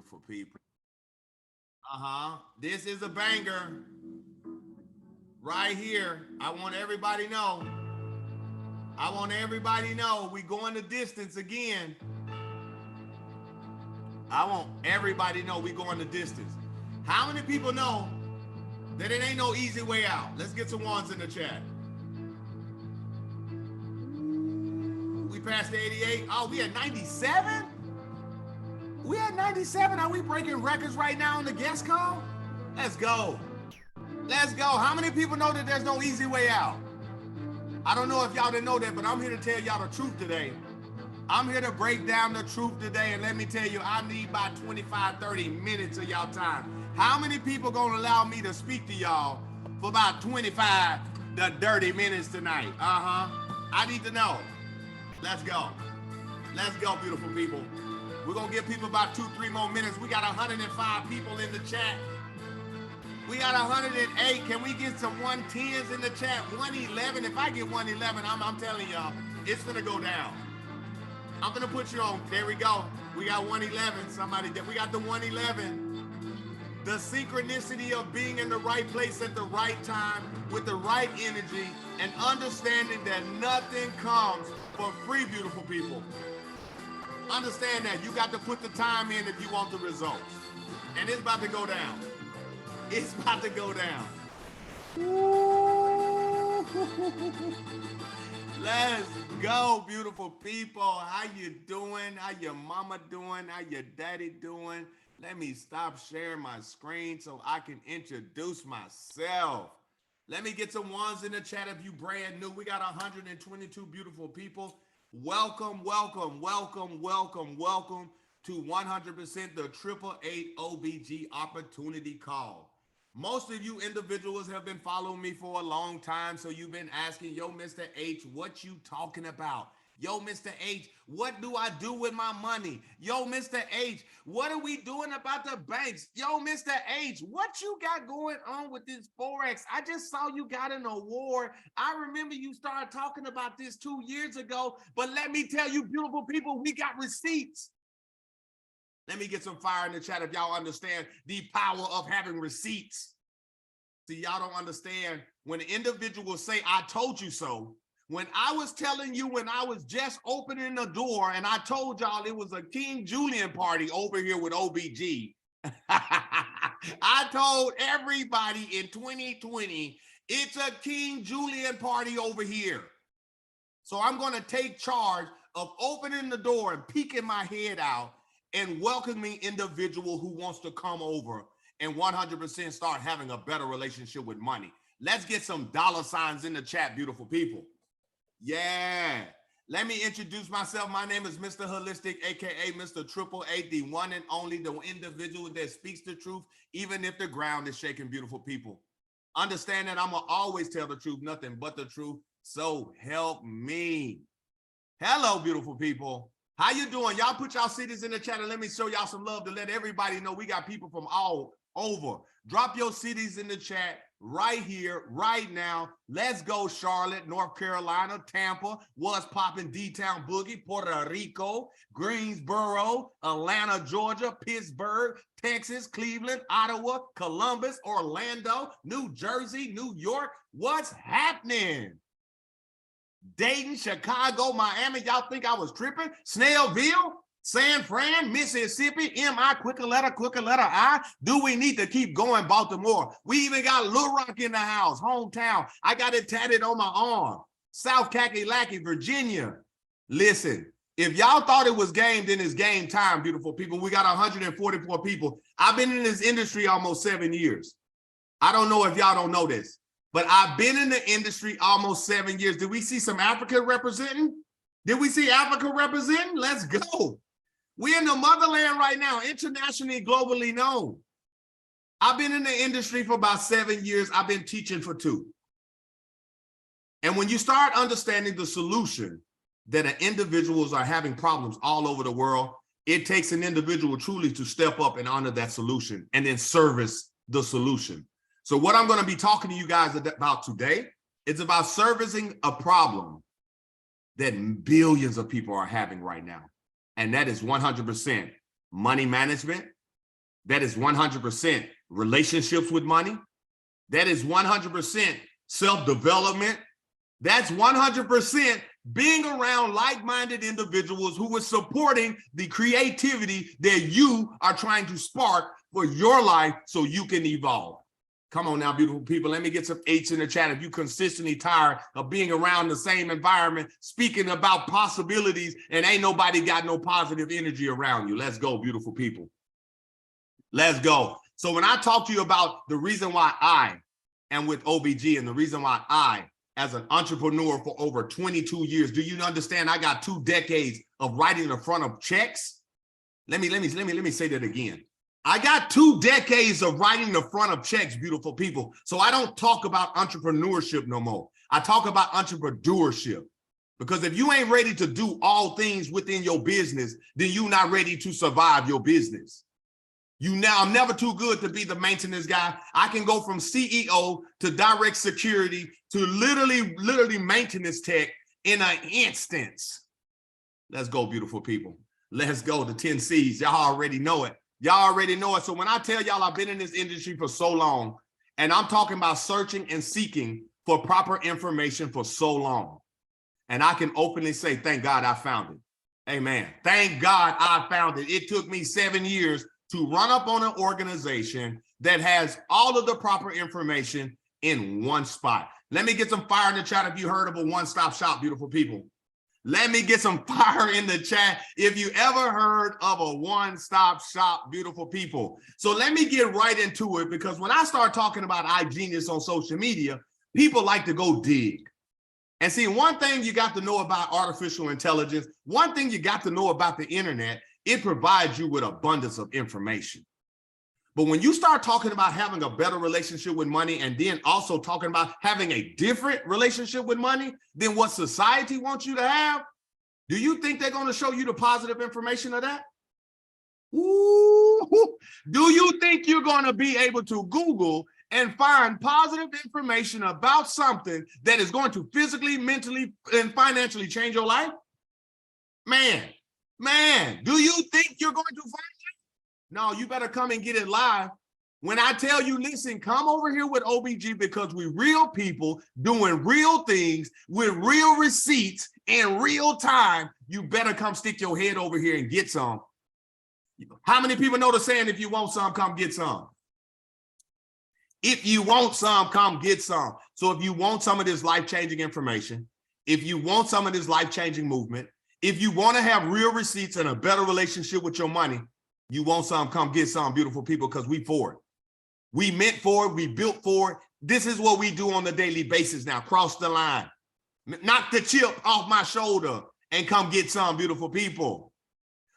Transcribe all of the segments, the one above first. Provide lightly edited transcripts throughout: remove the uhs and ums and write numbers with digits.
beautiful people. This is a banger right here. I want everybody to know. We going the distance again. I want everybody to know we going the distance. How many people know that it ain't no easy way out? Let's get some ones in the chat. We passed the 88. Oh, we at 97? We at 97. Are we breaking records right now on the guest call? Let's go. Let's go. How many people know that there's no easy way out? I don't know if y'all didn't know that, but I'm here to tell y'all the truth today. I'm here to break down the truth today, and let me tell you, I need about 25, 30 minutes of y'all time. How many people gonna allow me to speak to y'all for about 25 to 30 minutes tonight? I need to know. Let's go. Let's go, beautiful people. We're gonna give people about 2-3 more minutes. We got 105 people in the chat. We got 108. Can we get some 110s in the chat? 111. If I get 111, I'm telling y'all, it's gonna go down. I'm gonna put you on. There we go. We got 111. Somebody, we got the 111. The synchronicity of being in the right place at the right time with the right energy and understanding that nothing comes for free, beautiful people. Understand that you got to put the time in if you want the results. And it's about to go down. It's about to go down. Let's go, beautiful people. How you doing? How your mama doing? How your daddy doing? Let me stop sharing my screen so I can introduce myself. Let me get some ones in the chat if you brand new. We got 122 beautiful people. Welcome, welcome, welcome, welcome, welcome to 100% the 888 OBG opportunity call. Most of you individuals have been following me for a long time, so you've been asking, yo, Mr. H, what you talking about? Yo, Mr. H, what do I do with my money? Yo, Mr. H, what are we doing about the banks? Yo, Mr. H, what you got going on with this Forex? I just saw you got an award. I remember you started talking about this 2 years ago, but let me tell you, beautiful people, we got receipts. Let me get some fire in the chat if y'all understand the power of having receipts. See, y'all don't understand when individuals say, I told you so. When I was telling you, when I was just opening the door and I told y'all it was a King Julian party over here with OBG, I told everybody in 2020, it's a King Julian party over here. So I'm going to take charge of opening the door and peeking my head out and welcoming individual who wants to come over and 100% start having a better relationship with money. Let's get some dollar signs in the chat, beautiful people. Yeah. Let me introduce myself. My name is Mr. Holistic, aka Mr. 888, the one and only, the individual that speaks the truth, even if the ground is shaking, beautiful people. Understand that I'm gonna always tell the truth, nothing but the truth. So help me. Hello, beautiful people. How you doing? Y'all put y'all cities in the chat and let me show y'all some love to let everybody know we got people from all over. Drop your cities in the chat right here, right now. Let's go, Charlotte, North Carolina, Tampa, what's popping, D-Town Boogie, Puerto Rico, Greensboro, Atlanta, Georgia, Pittsburgh, Texas, Cleveland, Ottawa, Columbus, Orlando, New Jersey, New York. What's happening? Dayton, Chicago, Miami. Y'all think I was tripping? Snellville, San Fran, Mississippi, M.I., quicker letter I. Do we need to keep going, Baltimore? We even got Little Rock in the house, hometown. I got it tatted on my arm. South Kakalaki, Virginia. Listen, if y'all thought it was game, then it's game time, beautiful people. We got 144 people. I've been in this industry almost 7 years. I don't know if y'all don't know this, but I've been in the industry almost 7 years. Did we see some Africa representing? Did we see Africa representing? Let's go. We're in the motherland right now, internationally, globally known. I've been in the industry for about 7 years. I've been teaching for 2. And when you start understanding the solution that individuals are having problems all over the world, it takes an individual truly to step up and honor that solution and then service the solution. So what I'm going to be talking to you guys about today, it's about servicing a problem that billions of people are having right now. And that is 100% money management That is 100% relationships with money. That is 100% self-development. That's 100% being around like-minded individuals who are supporting the creativity that you are trying to spark for your life so you can evolve. Come on now, beautiful people. Let me get some H's in the chat. If you consistently tired of being around the same environment, speaking about possibilities, and ain't nobody got no positive energy around you. Let's go, beautiful people. Let's go. So when I talk to you about the reason why I am with OBG and the reason why I, as an entrepreneur for over 22 years, do you understand I got 2 decades of writing the front of checks? Let me say that again. I got 2 decades of writing the front of checks, beautiful people. So I don't talk about entrepreneurship no more. I talk about entrepreneurship. Because if you ain't ready to do all things within your business, then you're not ready to survive your business. I'm never too good to be the maintenance guy. I can go from CEO to direct security to literally maintenance tech in an instance. Let's go, beautiful people. Let's go, the 10 C's. Y'all already know it. Y'all already know it. So when I tell y'all I've been in this industry for so long, and I'm talking about searching and seeking for proper information for so long, and I can openly say, thank God I found it. Amen. Thank God I found it. It took me 7 years to run up on an organization that has all of the proper information in one spot. Let me get some fire in the chat if you heard of a one-stop shop, beautiful people. Let me get some fire in the chat if you ever heard of a one-stop shop, beautiful people. So let me get right into it, because when I start talking about iGenius on social media, people like to go dig. And see, one thing you got to know about artificial intelligence, one thing you got to know about the internet, it provides you with abundance of information. But when you start talking about having a better relationship with money, and then also talking about having a different relationship with money than what society wants you to have, do you think they're going to show you the positive information of that? Ooh, do you think you're going to be able to Google and find positive information about something that is going to physically, mentally, and financially change your life? Man, do you think you're going to find it? No, you better come and get it live. When I tell you, listen, come over here with OBG, because we're real people doing real things with real receipts in real time. You better come stick your head over here and get some. How many people know the saying, if you want some, come get some? If you want some, come get some. So if you want some of this life-changing information, if you want some of this life-changing movement, if you want to have real receipts and a better relationship with your money, you want some, come get some, beautiful people, because we for it. We meant for it. We built for it. This is what we do on a daily basis now. Cross the line. Knock the chip off my shoulder and come get some, beautiful people.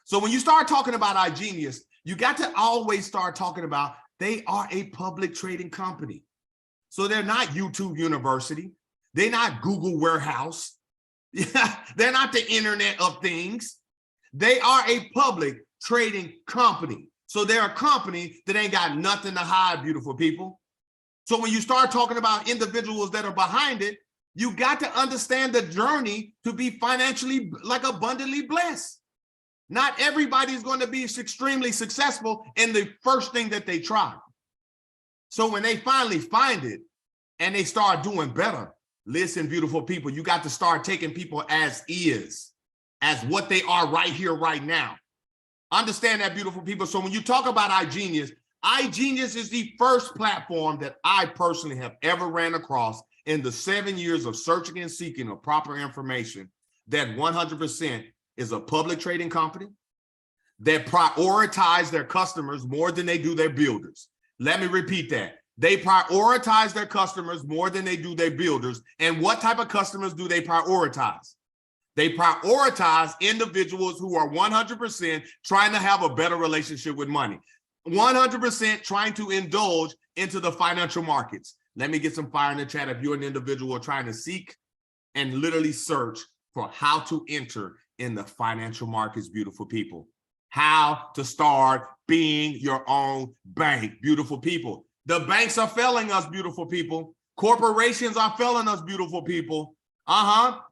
So when you start talking about iGenius, you got to always start talking about they are a public trading company. So they're not YouTube University. They're not Google Warehouse. They're not the Internet of Things. They are a public trading company. So they're a company that ain't got nothing to hide, beautiful people. So when you start talking about individuals that are behind it, you got to understand the journey to be financially, like, abundantly blessed. Not everybody's going to be extremely successful in the first thing that they try. So when they finally find it and they start doing better, listen, beautiful people, you got to start taking people as is, as what they are right here, right now. Understand that, beautiful people. So when you talk about iGenius, iGenius is the first platform that I personally have ever ran across in the 7 years of searching and seeking of proper information that 100% is a public trading company that prioritize their customers more than they do their builders. Let me repeat that. They prioritize their customers more than they do their builders. And what type of customers do they prioritize? They prioritize individuals who are 100% trying to have a better relationship with money, 100% trying to indulge into the financial markets. Let me get some fire in the chat if you're an individual trying to seek and literally search for how to enter in the financial markets, beautiful people. How to start being your own bank, beautiful people. The banks are failing us, beautiful people. Corporations are failing us, beautiful people.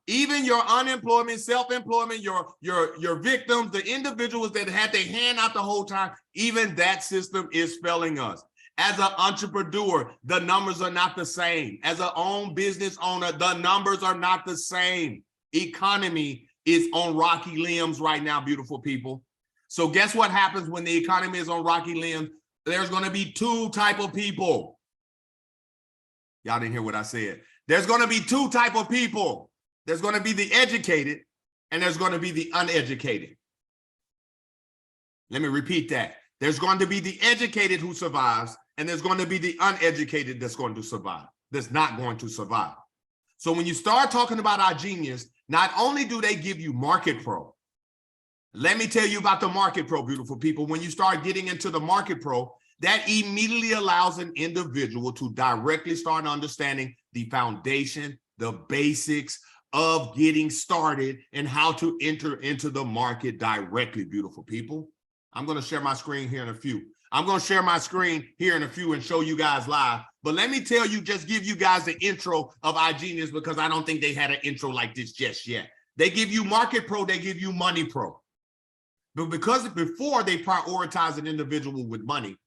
Even your unemployment, self-employment, your victims, the individuals that had their hand out the whole time, even that system is failing us. As an entrepreneur, the numbers are not the same. As an own business owner, the numbers are not the same. Economy is on rocky limbs right now, beautiful people. So guess what happens when the economy is on rocky limbs? There's going to be two type of people. Y'all didn't hear what I said. There's going to be two type of people. There's going to be the educated and there's going to be the uneducated. Let me repeat that. There's going to be the educated who survives and there's going to be the uneducated that's going to survive, that's not going to survive. So when you start talking about iGenius, not only do they give you Market Pro, let me tell you about the Market Pro, beautiful people. When you start getting into the Market Pro, that immediately allows an individual to directly start understanding the foundation, the basics of getting started and how to enter into the market directly, beautiful people. I'm going to share my screen here in a few. I'm going to share my screen here in a few and show you guys live. But let me tell you, just give you guys the intro of iGenius because I don't think they had an intro like this just yet. They give you Market Pro, they give you Money Pro. But because before they prioritize an individual with money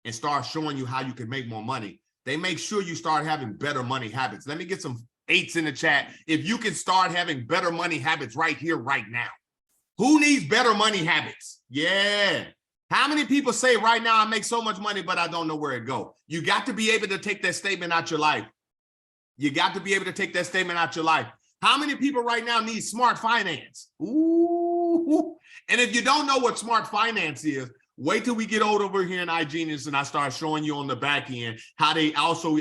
and start showing you how you can make more money, they make sure you start having better money habits. Let me get some 8s in the chat. If you can start having better money habits right here, right now. Who needs better money habits? Yeah. How many people say right now, I make so much money, but I don't know where it goes? You got to be able to take that statement out your life. You got to be able to take that statement out your life. How many people right now need smart finance? Ooh. And if you don't know what smart finance is, wait till we get old over here in iGenius and I start showing you on the back end how they also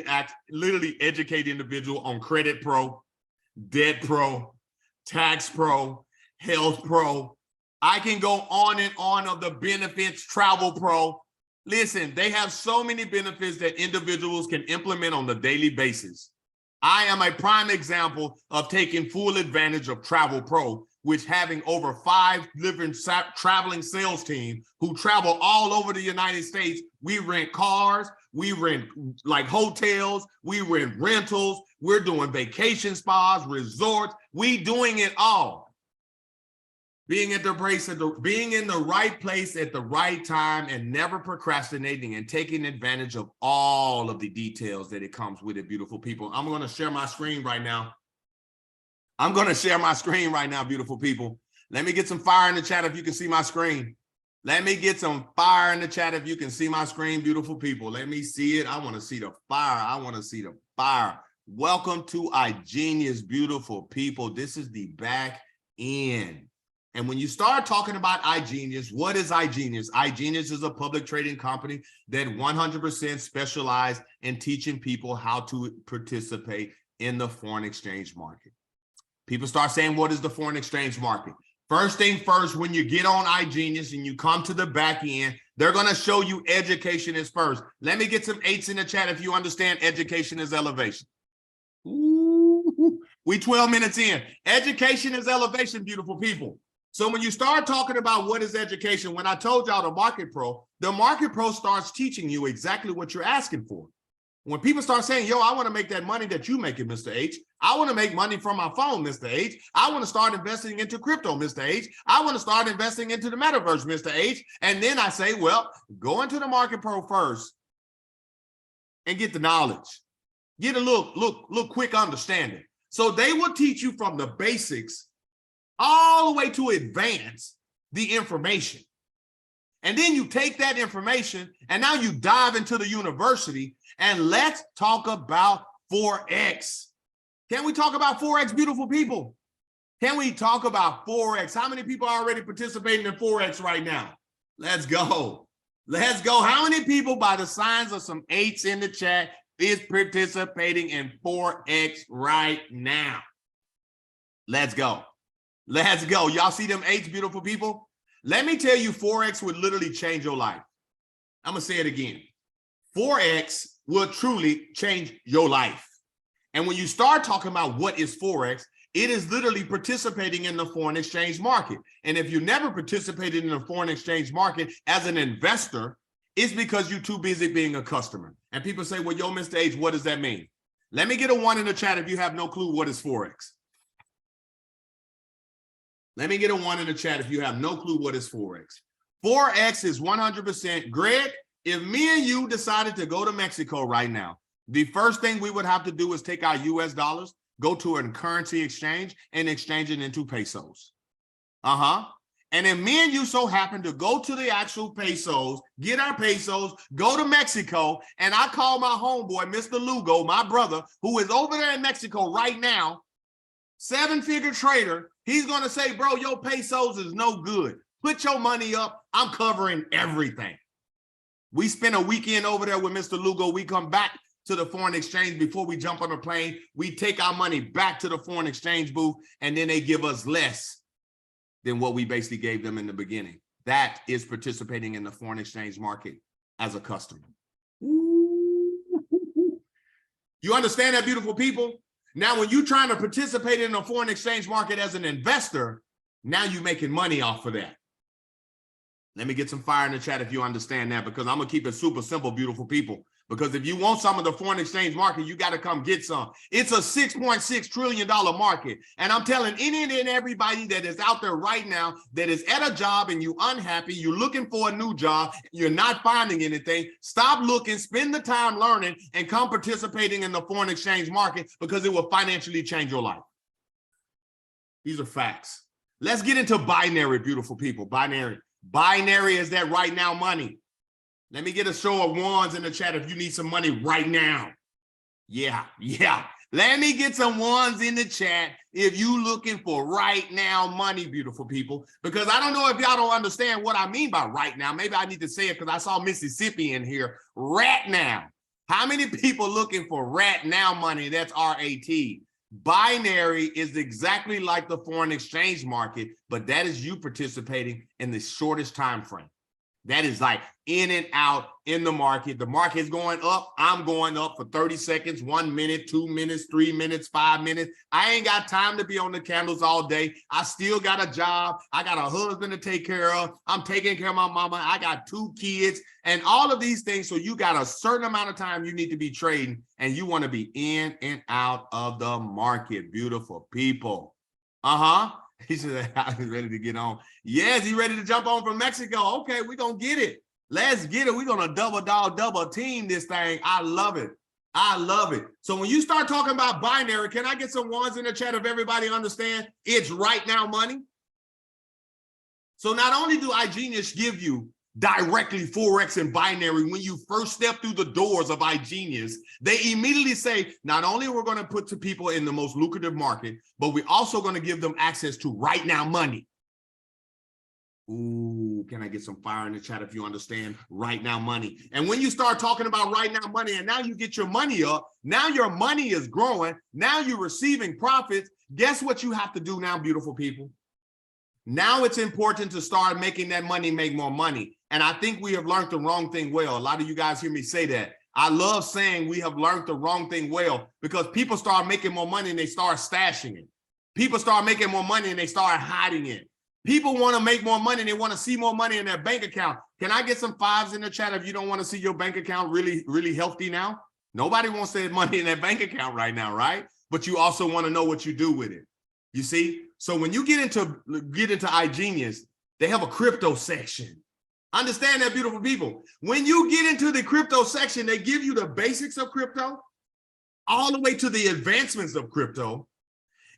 literally educate individual on Credit Pro, Debt Pro, Tax Pro, Health Pro. I can go on and on of the benefits, Travel Pro. Listen, they have so many benefits that individuals can implement on a daily basis. I am a prime example of taking full advantage of Travel Pro, which having over 5 different traveling sales team who travel all over the United States. We rent cars, we rent like hotels, we rent rentals, we're doing vacation spas, resorts, we doing it all. Being in the right place at the right time and never procrastinating and taking advantage of all of the details that it comes with it, beautiful people. I'm going to share my screen right now. Beautiful people. Let me get some fire in the chat if you can see my screen. Let me get some fire in the chat if you can see my screen, beautiful people. Let me see it. I want to see the fire. I want to see the fire. Welcome to iGenius, beautiful people. This is the back end. And when you start talking about iGenius, what is iGenius? iGenius is a public trading company that 100% specializes in teaching people how to participate in the foreign exchange market. People start saying, what is the foreign exchange market? First thing first, when you get on iGenius and you come to the back end, they're going to show you education is first. Let me get some 8s in the chat if you understand education is elevation. Ooh, we 12 minutes in. Education is elevation, beautiful people. So when you start talking about what is education, when I told y'all the Market Pro starts teaching you exactly what you're asking for. When people start saying, yo, I want to make that money that you making, Mr. H. I want to make money from my phone, Mr. H. I want to start investing into crypto, Mr. H. I want to start investing into the metaverse, Mr. H. And then I say, well, go into the Market Pro first and get the knowledge. Get a little quick understanding. So they will teach you from the basics all the way to advance the information. And then you take that information and now you dive into the university and let's talk about Forex. Can we talk about Forex, beautiful people? Can we talk about Forex? How many people are already participating in Forex right now? Let's go. Let's go. How many people, by the signs of some 8s in the chat, is participating in Forex right now? Let's go. Let's go. Y'all see them 8s, beautiful people? Let me tell you, Forex would literally change your life. I'm going to say it again. Forex will truly change your life. And when you start talking about what is Forex, it is literally participating in the foreign exchange market. And if you never participated in the foreign exchange market as an investor, it's because you're too busy being a customer. And people say, well, yo, Mr. H, what does that mean? Let me get a 1 in the chat if you have no clue what is Forex. Let me get a 1 in the chat if you have no clue what is Forex. Forex is 100%. Greg, if me and you decided to go to Mexico right now, the first thing we would have to do is take our US dollars, go to a currency exchange and exchange it into pesos. And if me and you so happen to go to the actual pesos, get our pesos, go to Mexico, and I call my homeboy, Mr. Lugo, my brother, who is over there in Mexico right now, 7-figure trader, he's going to say, bro, your pesos is no good. Put your money up. I'm covering everything. We spend a weekend over there with Mr. Lugo. We come back to the foreign exchange before we jump on a plane. We take our money back to the foreign exchange booth, and then they give us less than what we basically gave them in the beginning. That is participating in the foreign exchange market as a customer. You understand that, beautiful people? Now, when you're trying to participate in the foreign exchange market as an investor, now you're making money off of that. Let me get some fire in the chat if you understand that, because I'm gonna keep it super simple, beautiful people. Because if you want some of the foreign exchange market, you got to come get some. It's a $6.6 trillion market. And I'm telling any and everybody that is out there right now that is at a job and you're unhappy, you're looking for a new job, you're not finding anything, stop looking, spend the time learning, and come participating in the foreign exchange market, because it will financially change your life. These are facts. Let's get into binary, beautiful people. Binary. Binary is that right now money. Let me get a show of ones in the chat if you need some money right now. Yeah. Let me get some ones in the chat if you looking for right now money, beautiful people. Because I don't know if y'all don't understand what I mean by right now. Maybe I need to say it because I saw Mississippi in here. Rat now. How many people looking for rat now money? That's R-A-T. Binary is exactly like the foreign exchange market, but that is you participating in the shortest time frame. That is like in and out in the market. The market is going up. I'm going up for 30 seconds, 1 minute, 2 minutes, 3 minutes, 5 minutes. I ain't got time to be on the candles all day. I still got a job. I got a husband to take care of. I'm taking care of my mama. I got 2 kids and all of these things. So you got a certain amount of time you need to be trading, and you want to be in and out of the market. Beautiful people. He said, he's ready to get on. Yes, he's ready to jump on from Mexico. Okay, we're going to get it. Let's get it. We're going to double team this thing. I love it. I love it. So when you start talking about binary, can I get some ones in the chat if everybody understand it's right now money? So not only do iGenius give you directly Forex and binary, when you first step through the doors of iGenius, they immediately say, not only we're going to put to people in the most lucrative market, but we're also going to give them access to right now money. Ooh, can I get some fire in the chat if you understand right now money? And when you start talking about right now money, and now you get your money up, now your money is growing, now you're receiving profits. Guess what you have to do now, beautiful people? Now it's important to start making that money make more money. And I think we have learned the wrong thing well. A lot of you guys hear me say that. I love saying we have learned the wrong thing well, because people start making more money and they start stashing it. People start making more money and they start hiding it. People want to make more money and they want to see more money in their bank account. Can I get some 5s in the chat if you don't want to see your bank account really healthy now? Nobody wants to have money in their bank account right now, right? But you also want to know what you do with it. You see? So when you get into iGenius, they have a crypto section. Understand that, beautiful people. When you get into the crypto section, they give you the basics of crypto all the way to the advancements of crypto.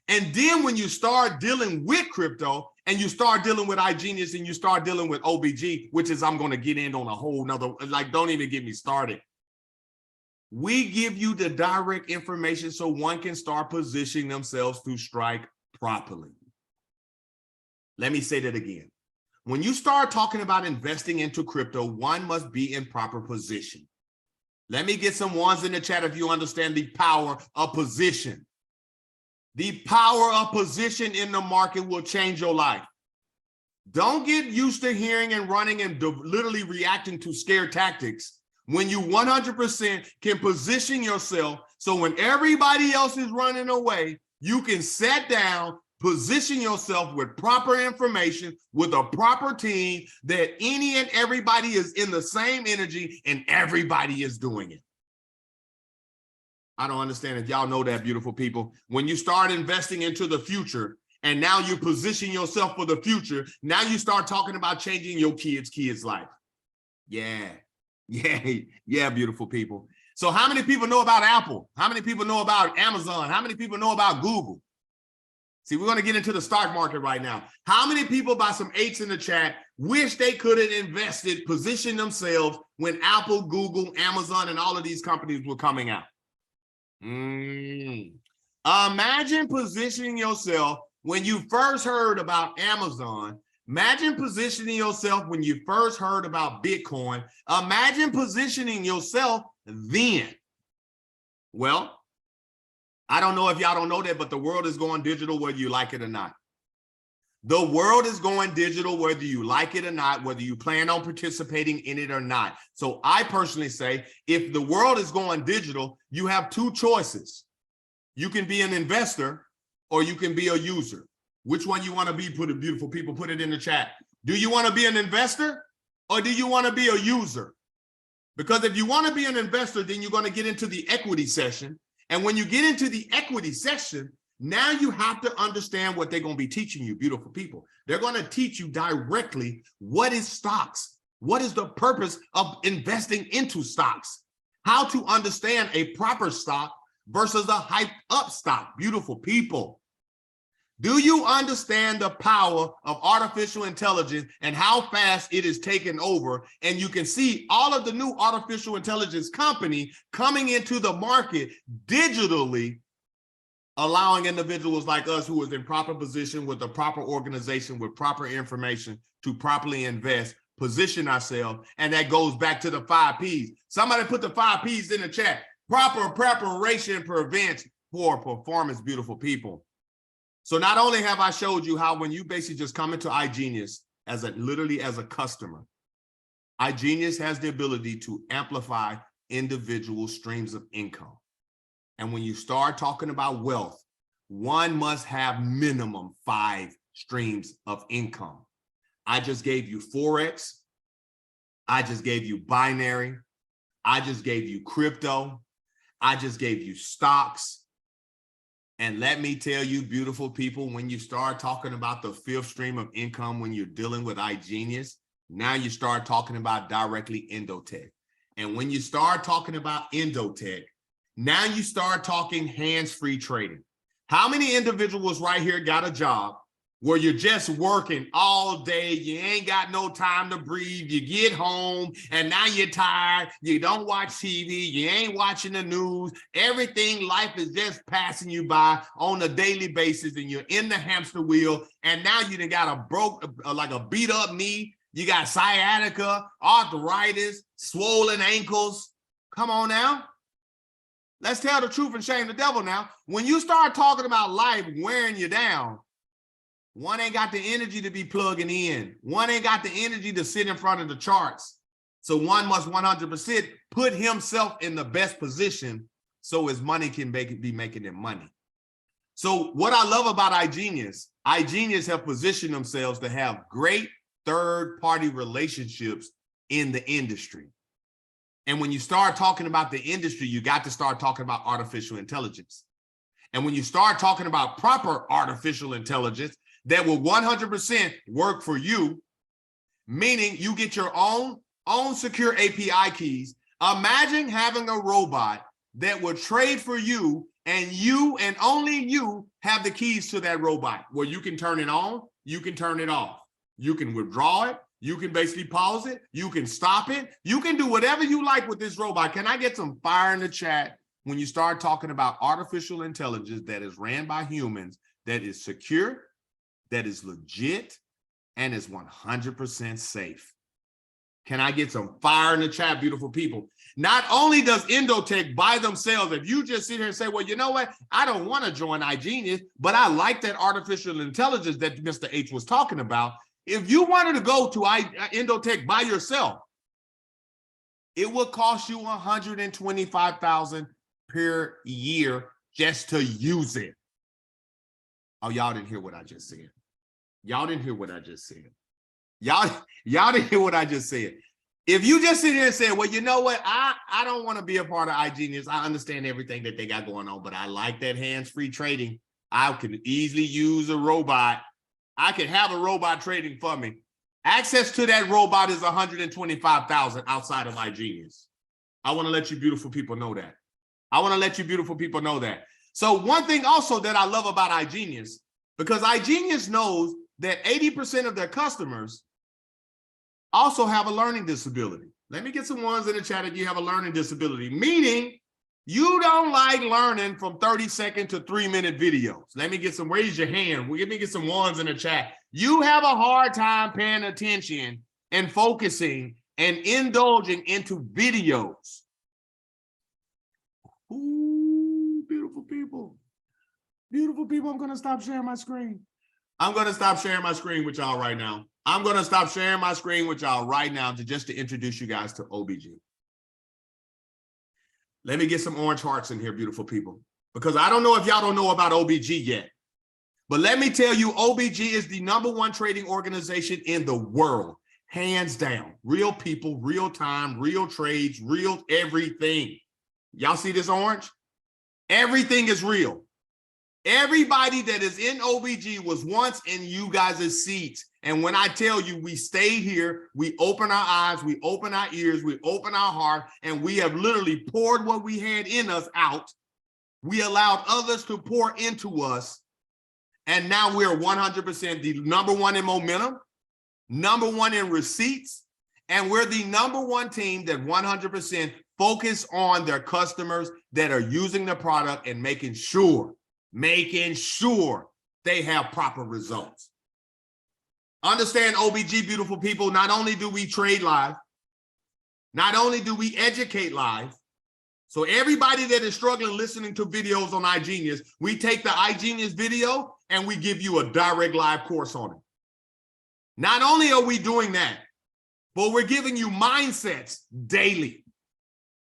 And then when you start dealing with crypto and you start dealing with iGenius and you start dealing with OBG, which is I'm going to get in on a whole nother, like, don't even get me started. We give you the direct information so one can start positioning themselves to strike properly. Let me say that again. When you start talking about investing into crypto, one must be in proper position. Let me get some ones in the chat if you understand the power of position. The power of position in the market will change your life. Don't get used to hearing and running and literally reacting to scare tactics when you 100% can position yourself so when everybody else is running away, you can sit down, position yourself with proper information, with a proper team, that any and everybody is in the same energy and everybody is doing it. I don't understand if y'all know that, beautiful people. When you start investing into the future And now you position yourself for the future. Now you start talking about changing your kids' life. Yeah, beautiful people. So how many people know about Apple? How many people know about Amazon? How many people know about Google? See, we're going to get into the stock market right now. How many people, by some 8s in the chat, wish they could have invested, positioned themselves when Apple, Google, Amazon, and all of these companies were coming out? Imagine positioning yourself when you first heard about Amazon. Imagine positioning yourself when you first heard about Bitcoin. Imagine positioning yourself then. Well, I don't know if y'all don't know that, but the world is going digital whether you like it or not. The world is going digital whether you like it or not, whether you plan on participating in it or not. So I personally say, if the world is going digital, you have two choices. You can be an investor or you can be a user. Which one you want to be? Put it, beautiful people, put it in the chat. Do you want to be an investor or do you want to be a user? Because if you want to be an investor, then you're going to get into the equity session. And when you get into the equity session, now you have to understand what they're going to be teaching you, beautiful people. They're going to teach you directly what is stocks, what is the purpose of investing into stocks, how to understand a proper stock versus a hyped up stock, beautiful people. Do you understand the power of artificial intelligence and how fast it is taking over? And you can see all of the new artificial intelligence company coming into the market digitally, allowing individuals like us who is in proper position with a proper organization, with proper information to properly invest, position ourselves. And that goes back to the 5 Ps. Somebody put the 5 Ps in the chat. Proper preparation prevents poor performance, beautiful people. So not only have I showed you how when you basically just come into iGenius literally as a customer, iGenius has the ability to amplify individual streams of income. And when you start talking about wealth, one must have minimum 5 streams of income. I just gave you Forex. I just gave you binary. I just gave you crypto. I just gave you stocks. And let me tell you, beautiful people, when you start talking about the 5th stream of income, when you're dealing with iGenius, now you start talking about directly Endotech. And when you start talking about Endotech, now you start talking hands-free trading. How many individuals right here got a job where you're just working all day, you ain't got no time to breathe, you get home and now you're tired, you don't watch TV, you ain't watching the news, everything, life is just passing you by on a daily basis and you're in the hamster wheel, and now you done got a beat up knee, you got sciatica, arthritis, swollen ankles. Come on now. Let's tell the truth and shame the devil now. When you start talking about life wearing you down, one ain't got the energy to be plugging in. One ain't got the energy to sit in front of the charts. So one must 100% put himself in the best position so his money can be making him money. So what I love about iGenius have positioned themselves to have great third-party relationships in the industry. And when you start talking about the industry, you got to start talking about artificial intelligence. And when you start talking about proper artificial intelligence, that will 100% work for you, meaning you get your own secure API keys. Imagine having a robot that will trade for you and only you have the keys to that robot, where you can turn it on, you can turn it off, you can withdraw it, you can basically pause it, you can stop it, you can do whatever you like with this robot. Can I get some fire in the chat when you start talking about artificial intelligence that is ran by humans, that is secure, that is legit, and is 100% safe? Can I get some fire in the chat, beautiful people? Not only does Endotech by themselves, if you just sit here and say, well, you know what? I don't want to join iGenius, but I like that artificial intelligence that Mr. H was talking about. If you wanted to go to Endotech by yourself, it will cost you $125,000 per year just to use it. Oh, y'all didn't hear what I just said. Y'all didn't hear what I just said. Y'all didn't hear what I just said. If you just sit here and say, well, you know what? I don't want to be a part of iGenius. I understand everything that they got going on, but I like that hands-free trading. I can easily use a robot. I can have a robot trading for me. Access to that robot is 125,000 outside of iGenius. I want to let you beautiful people know that. I want to let you beautiful people know that. So one thing also that I love about iGenius, because iGenius knows that 80% of their customers also have a learning disability. Let me get some ones in the chat if you have a learning disability, meaning you don't like learning from 30-second to 3-minute videos. Let me get some, raise your hand. Let me get some ones in the chat. You have a hard time paying attention and focusing and indulging into videos. Ooh, beautiful people. Beautiful people, I'm gonna stop sharing my screen. I'm gonna stop sharing my screen with y'all right now. I'm gonna stop sharing my screen with y'all right now to introduce you guys to OBG. Let me get some orange hearts in here, beautiful people, because I don't know if y'all don't know about OBG yet, but let me tell you, OBG is the #1 trading organization in the world, hands down. Real people, real time, real trades, real everything. Y'all see this orange? Everything is real. Everybody that is in OBG was once in you guys' seats. And when I tell you, we stay here, we open our eyes, we open our ears, we open our heart, and we have literally poured what we had in us out. We allowed others to pour into us. And now we're 100% the #1 in momentum, #1 in receipts, and we're the #1 team that 100% focus on their customers that are using the product and making sure they have proper results. Understand, OBG, beautiful people, not only do we trade live, not only do we educate live, so everybody that is struggling listening to videos on iGenius, we take the iGenius video and we give you a direct live course on it. Not only are we doing that, but we're giving you mindsets daily.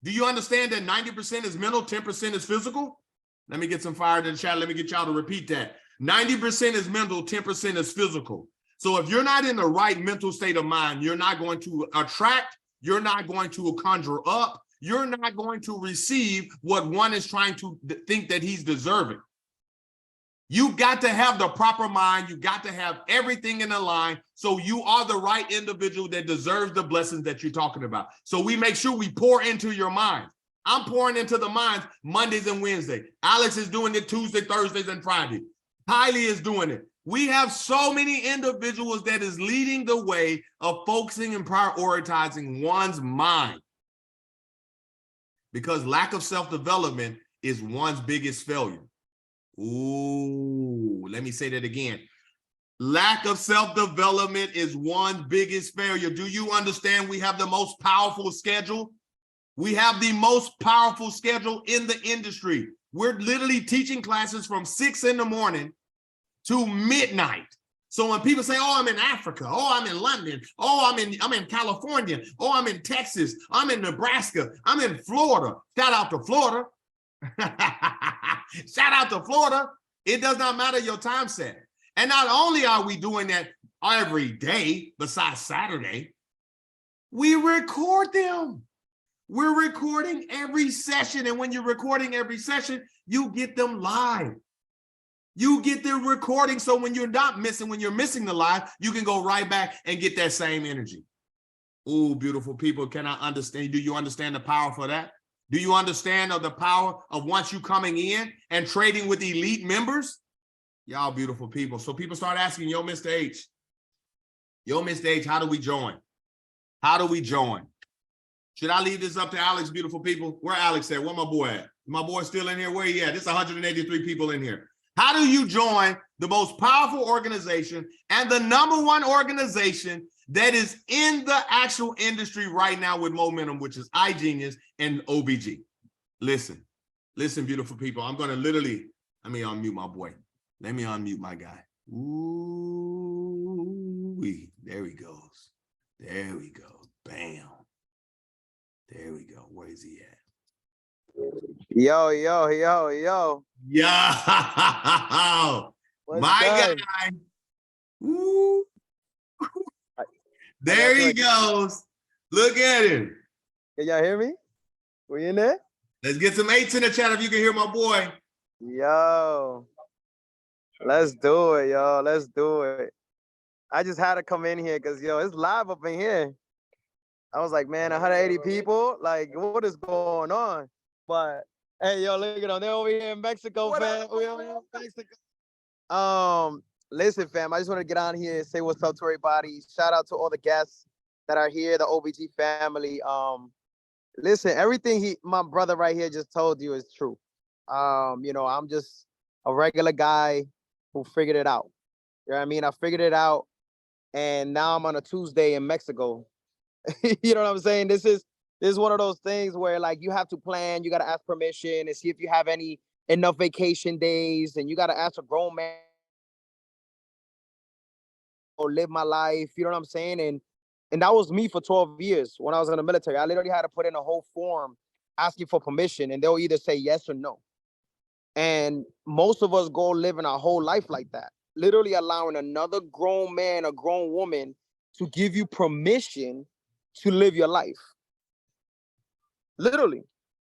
Do you understand that 90% is mental, 10% is physical? Let me get some fire in the chat. Let me get y'all to repeat that. 90% is mental, 10% is physical. So if you're not in the right mental state of mind, you're not going to attract, you're not going to conjure up, you're not going to receive what one is trying to think that he's deserving. You got to have the proper mind. You got to have everything in a line. So you are the right individual that deserves the blessings that you're talking about. So we make sure we pour into your mind. I'm pouring into the minds Mondays and Wednesdays. Alex is doing it Tuesday, Thursdays, and Friday. Kylie is doing it. We have so many individuals that is leading the way of focusing and prioritizing one's mind. Because lack of self-development is one's biggest failure. Ooh, let me say that again. Lack of self-development is one's biggest failure. Do you understand we have the most powerful schedule? We have the most powerful schedule in the industry. We're literally teaching classes from 6 in the morning to midnight. So when people say, oh, I'm in Africa, oh, I'm in London, oh, I'm in California, oh, I'm in Texas, I'm in Nebraska, I'm in Florida. Shout out to Florida. Shout out to Florida. It does not matter your time set. And not only are we doing that every day, besides Saturday, we record them. We're recording every session. And when you're recording every session, you get them live. You get the recording. So when you're not missing, when you're missing the live, you can go right back and get that same energy. Oh, beautiful people. Can I understand? Do you understand the power for that? Do you understand the power of once you coming in and trading with elite members? Y'all beautiful people. So people start asking, yo, Mr. H, how do we join? How do we join? Should I leave this up to Alex, beautiful people? Where Alex at? Where my boy at? My boy still in here? Where he at? There's 183 people in here. How do you join the most powerful organization and the #1 organization that is in the actual industry right now with momentum, which is iGenius and OBG? Listen, beautiful people. I'm going to literally, let me unmute my boy. Let me unmute my guy. Ooh, there he goes. There we go. Bam. There we go. Where is he at? Yo. Yo, my guy. Ooh. There he goes. Look at him. Can y'all hear me? We in there? Let's get some 8s in the chat if you can hear my boy. Yo. Let's do it, yo. Let's do it. I just had to come in here because yo, it's live up in here. I was like, man, 180 people. Like, what is going on? But hey, yo, look at them. They're over here in Mexico, fam. We over here in Mexico. Listen, fam. I just want to get on here and say what's up to everybody. Shout out to all the guests that are here, the OBG family. Listen, everything my brother right here just told you is true. I'm just a regular guy who figured it out. You know what I mean? I figured it out, and now I'm on a Tuesday in Mexico. You know what I'm saying? This is one of those things where like you have to plan, you gotta ask permission and see if you have any enough vacation days, and you gotta ask a grown man or live my life. You know what I'm saying? And that was me for 12 years when I was in the military. I literally had to put in a whole form asking for permission, and they'll either say yes or no. And most of us go living our whole life like that, literally allowing another grown man or grown woman to give you permission to live your life. Literally.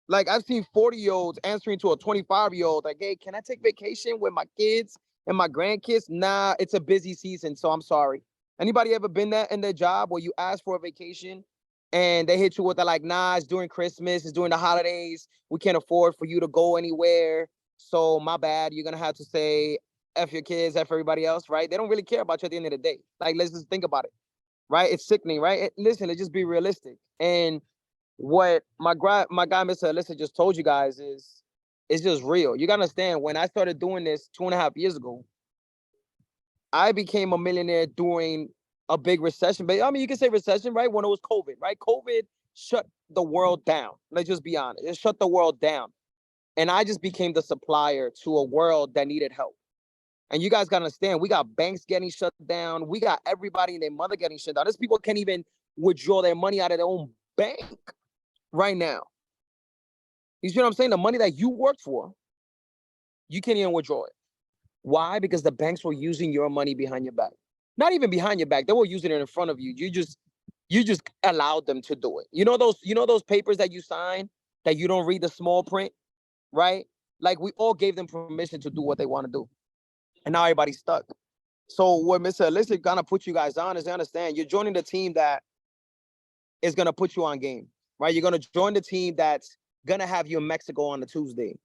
Like I've seen 40-year-olds answering to a 25-year-old, like, hey, can I take vacation with my kids and my grandkids? Nah, it's a busy season, so I'm sorry. Anybody ever been that in their job where you ask for a vacation and they hit you with the like, nah, it's during Christmas, it's during the holidays, we can't afford for you to go anywhere. So my bad, you're gonna have to say F your kids, F everybody else, right? They don't really care about you at the end of the day. Like, let's just think about it, right? It's sickening, right? Listen, let's just be realistic. And what my guy Mr. Alyssa just told you guys is it's just real. You gotta understand, when I started doing this 2.5 years ago, I became a millionaire during a big recession. But I mean, you can say recession, right? When it was COVID, right? COVID shut the world down. Let's just be honest. It shut the world down. And I just became the supplier to a world that needed help. And you guys gotta understand, we got banks getting shut down. We got everybody and their mother getting shut down. These people can't even withdraw their money out of their own bank right now. You see what I'm saying? The money that you worked for, you can't even withdraw it. Why? Because the banks were using your money behind your back. Not even behind your back. They were using it in front of you. You just allowed them to do it. You know those papers that you sign that you don't read the small print, right? Like we all gave them permission to do what they want to do. And now everybody's stuck. So what Mr. Alyssa gonna put you guys on is they understand you're joining the team that is gonna put you on game, right? You're gonna join the team that's gonna have you in Mexico on the Tuesday.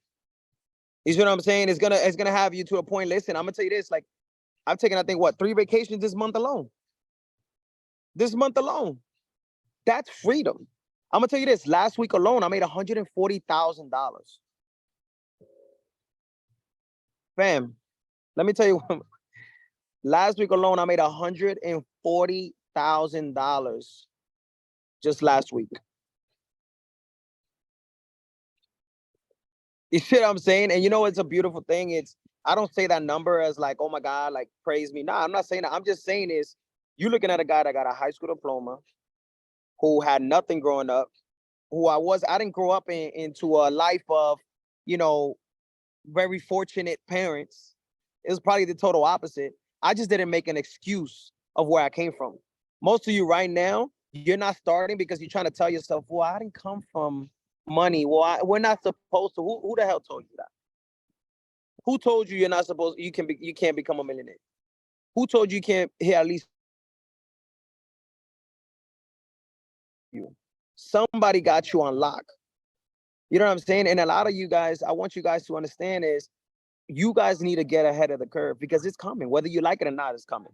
You see what I'm saying? It's gonna have you to a point. Listen, I'm gonna tell you this. Like, I've taken, I think, what, 3 vacations this month alone. This month alone. That's freedom. I'm gonna tell you this. Last week alone, I made $140,000. Fam, let me tell you last week alone, I made $140,000 just last week. You see what I'm saying? And you know, it's a beautiful thing. I don't say that number as like, oh my God, like praise me. Nah, I'm not saying that. I'm just saying is you looking at a guy that got a high school diploma, who had nothing growing up, I didn't grow up into a life of, you know, very fortunate parents. It was probably the total opposite. I just didn't make an excuse of where I came from. Most of you right now, you're not starting because you're trying to tell yourself, well, I didn't come from money. Well, we're not supposed to. Who the hell told you that? Who told you you're not supposed? You can't become a millionaire. Who told you can't hit at least you? Somebody got you on lock. You know what I'm saying? And a lot of you guys, I want you guys to understand is you guys need to get ahead of the curve because it's coming. Whether you like it or not, it's coming.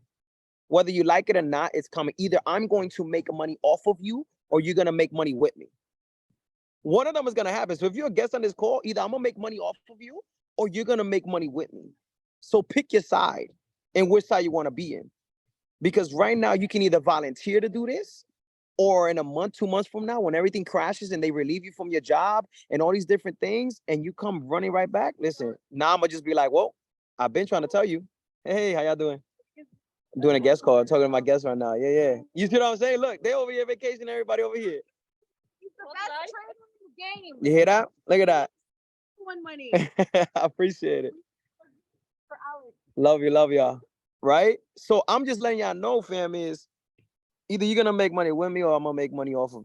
Whether you like it or not, it's coming. Either I'm going to make money off of you or you're going to make money with me. One of them is going to happen. So if you're a guest on this call, either I'm going to make money off of you or you're going to make money with me. So pick your side and which side you want to be in. Because right now you can either volunteer to do this, or in a month, 2 months from now, when everything crashes and they relieve you from your job and all these different things, and you come running right back, listen, now I'm gonna just be like, well, I've been trying to tell you. Hey, how y'all doing? I'm doing a guest call. I'm talking to my guests right now. Yeah, yeah. You see what I'm saying? Look, they over here vacation, everybody over here. You hear that? Look at that. Money. I appreciate it. Love you, love y'all. Right? So I'm just letting y'all know, fam, is either you're gonna make money with me or I'm gonna make money off of.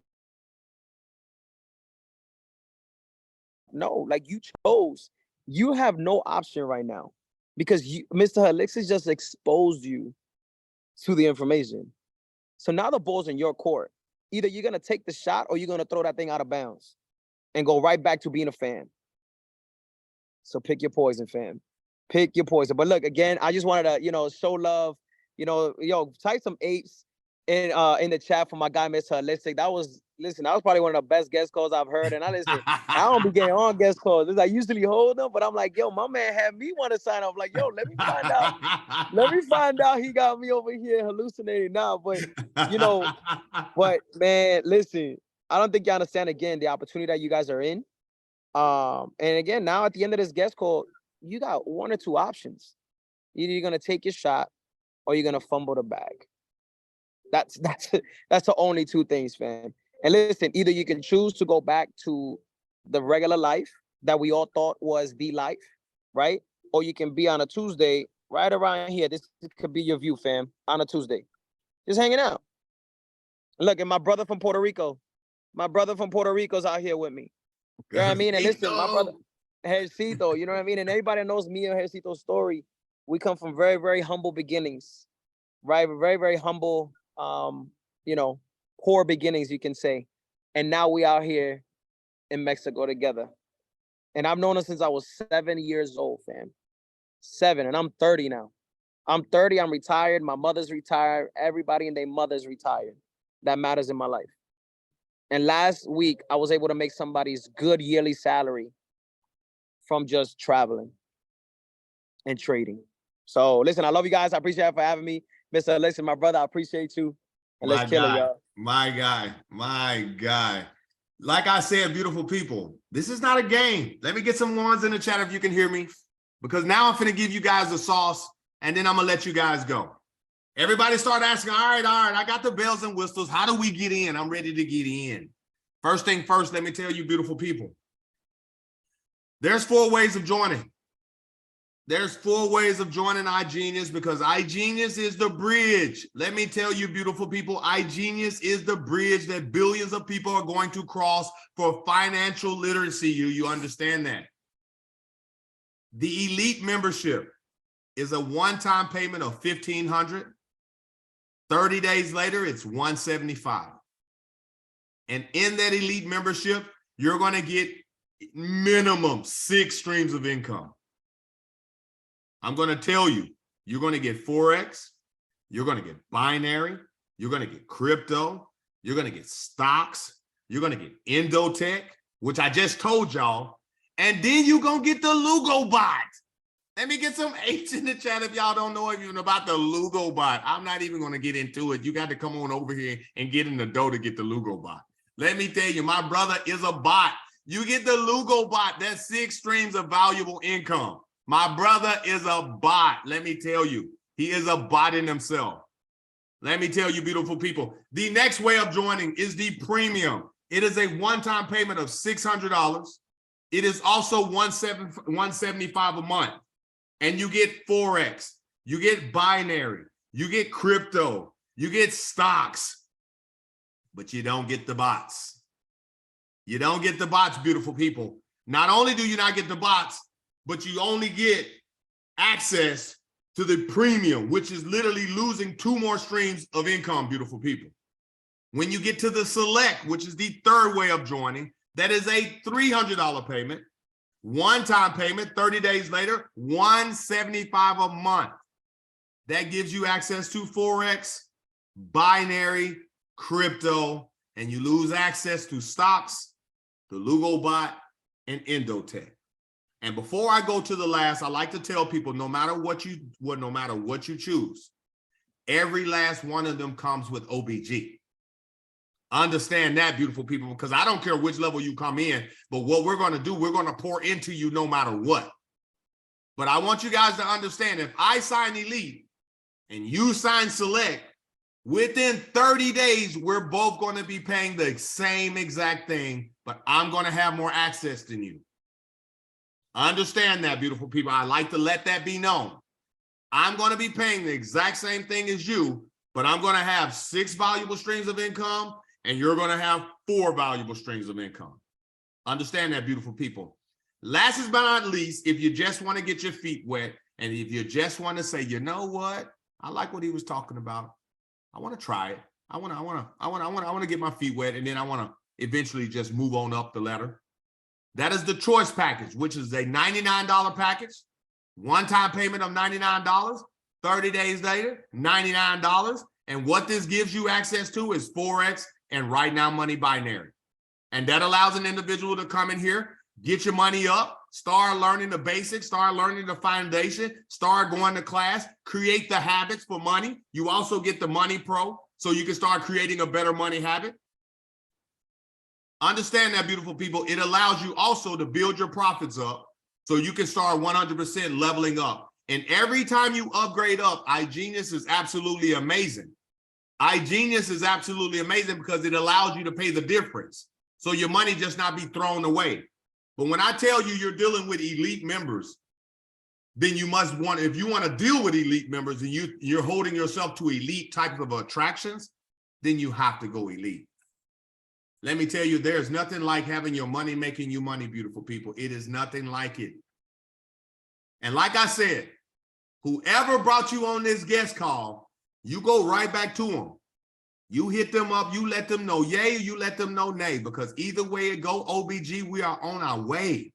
No, like you chose. You have no option right now. because Mr. Elixir just exposed you to the information. So now the ball's in your court. Either you're gonna take the shot or you're gonna throw that thing out of bounds and go right back to being a fan. So pick your poison, fam. Pick your poison. But look, again, I just wanted to, show love. Type some apes in the chat for my guy, Mr. Holistic. That was probably one of the best guest calls I've heard. And I don't be getting on guest calls. I usually hold them, but I'm like, yo, my man had me want to sign up. Like, yo, let me find out. Let me find out he got me over here hallucinating now. But man, listen, I don't think you understand again the opportunity that you guys are in. And again, now at the end of this guest call, you got one or two options. Either you're gonna take your shot or you're gonna fumble the bag. That's the only two things, fam. And listen, either you can choose to go back to the regular life that we all thought was the life, right? Or you can be on a Tuesday right around here. This could be your view, fam, on a Tuesday. Just hanging out. Look, and my brother from Puerto Rico's out here with me. You know what I mean? And listen, my brother, Hercito, you know what I mean? And everybody that knows me and Hercito's story, we come from very, very humble beginnings, right? Very, very humble, poor beginnings, you can say. And now we out here in Mexico together. And I've known him since I was 7 years old, fam. 7, and I'm 30 now. I'm 30, I'm retired. My mother's retired. Everybody and their mother's retired. That matters in my life. And last week, I was able to make somebody's good yearly salary from just traveling and trading. So listen, I love you guys. I appreciate it for having me. Mr. Listen, my brother, I appreciate you. And let's kill it, y'all. My guy. Like I said, beautiful people, this is not a game. Let me get some ones in the chat if you can hear me, because now I'm finna give you guys the sauce and then I'm gonna let you guys go. Everybody start asking, all right, I got the bells and whistles. How do we get in? I'm ready to get in. First thing first, let me tell you, beautiful people, there's 4 ways of joining. There's 4 ways of joining iGenius, because iGenius is the bridge. Let me tell you, beautiful people, iGenius is the bridge that billions of people are going to cross for financial literacy. You understand that? The elite membership is a one-time payment of $1,500. 30 days later, it's $175. And in that elite membership, you're going to get minimum 6 streams of income. I'm going to tell you, you're going to get Forex, you're going to get binary, you're going to get crypto, you're going to get stocks, you're going to get Endotech, which I just told y'all, and then you're going to get the Lugo bot. Let me get some H in the chat if y'all don't know even about the Lugo bot. I'm not even going to get into it. You got to come on over here and get in the dough to get the Lugo bot. Let me tell you, my brother is a bot. You get the Lugo bot, that's 6 streams of valuable income. My brother is a bot. Let me tell you, he is a bot in himself. Let me tell you, beautiful people, the next way of joining is the premium. It is a one-time payment of $600. It is also $175 a month. And you get Forex, you get binary, you get crypto, you get stocks, but you don't get the bots. You don't get the bots, beautiful people. Not only do you not get the bots, but you only get access to the premium, which is literally losing 2 more streams of income, beautiful people. When you get to the select, which is the 3rd way of joining, that is a $300 payment, one-time payment, 30 days later, $175 a month. That gives you access to Forex, binary, crypto, and you lose access to stocks, the Lugo bot, and Endotech. And before I go to the last, I like to tell people, no matter what you choose, every last one of them comes with OBG. Understand that, beautiful people, because I don't care which level you come in, but what we're going to do, we're going to pour into you no matter what. But I want you guys to understand, if I sign Elite and you sign Select, within 30 days, we're both going to be paying the same exact thing, but I'm going to have more access than you. Understand that, beautiful people. I like to let that be known. I'm going to be paying the exact same thing as you, but I'm going to have 6 valuable streams of income, and you're going to have 4 valuable streams of income. Understand that, beautiful people. Last but not least, if you just want to get your feet wet, And if you just want to say, you know what, I like what he was talking about. I want to try it. I want to get my feet wet, and then I want to eventually just move on up the ladder. That is the choice package, which is a $99 package, one-time payment of $99, 30 days later, $99. And what this gives you access to is Forex and right now money binary. And that allows an individual to come in here, get your money up, start learning the basics, start learning the foundation, start going to class, create the habits for money. You also get the Money Pro, so you can start creating a better money habit. Understand that, beautiful people. It allows you also to build your profits up so you can start 100% leveling up. And every time you upgrade up, iGenius is absolutely amazing. iGenius is absolutely amazing because it allows you to pay the difference. So your money just not be thrown away. But when I tell you you're dealing with elite members, then you must want, if you want to deal with elite members and you're holding yourself to elite types of attractions, then you have to go elite. Let me tell you, there's nothing like having your money making you money, beautiful people. It is nothing like it. And like I said, whoever brought you on this guest call, you go right back to them. You hit them up, you let them know yay, you let them know nay, because either way it go, OBG, we are on our way.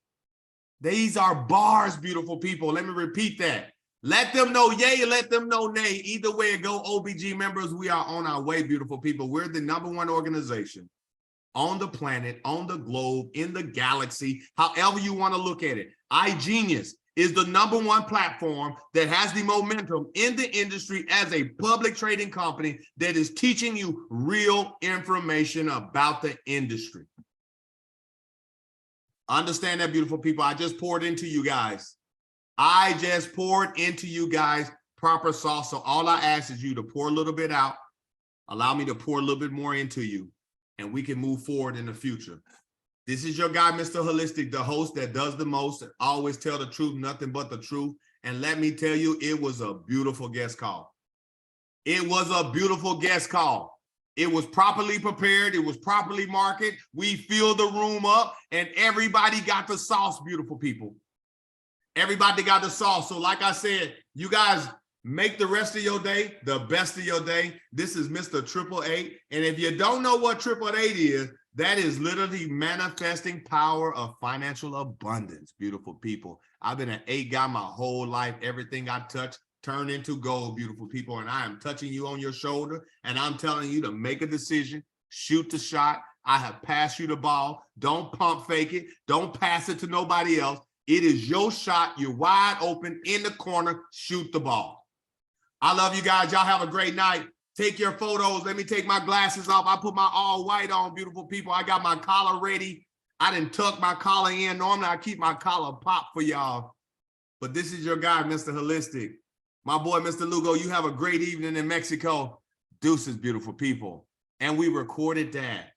These are bars, beautiful people. Let me repeat that. Let them know yay, let them know nay. Either way it go, OBG members, we are on our way, beautiful people. We're the #1 organization on the planet, on the globe, in the galaxy, however you want to look at it. iGenius is the #1 platform that has the momentum in the industry as a public trading company that is teaching you real information about the industry. Understand that, beautiful people. I just poured into you guys. I just poured into you guys proper sauce. So all I ask is you to pour a little bit out. Allow me to pour a little bit more into you, and we can move forward in the future. This is your guy, Mr. Holistic, the host that does the most, always tell the truth, nothing but the truth. And let me tell you, it was a beautiful guest call. It was a beautiful guest call. It was properly prepared. It was properly marketed. We filled the room up and everybody got the sauce, beautiful people. Everybody got the sauce. So like I said, you guys make the rest of your day the best of your day. This is Mr. 888. And if you don't know what 888 is, that is literally manifesting power of financial abundance, beautiful people. I've been an 8 guy my whole life. Everything I touch turned into gold, beautiful people. And I am touching you on your shoulder, and I'm telling you to make a decision, shoot the shot. I have passed you the ball. Don't pump fake it. Don't pass it to nobody else. It is your shot. You're wide open in the corner. Shoot the ball. I love you guys. Y'all have a great night. Take your photos. Let me take my glasses off. I put my all white on, beautiful people. I got my collar ready. I didn't tuck my collar in. Normally, I keep my collar popped for y'all. But this is your guy, Mr. Holistic. My boy, Mr. Lugo, you have a great evening in Mexico. Deuces, beautiful people. And we recorded that.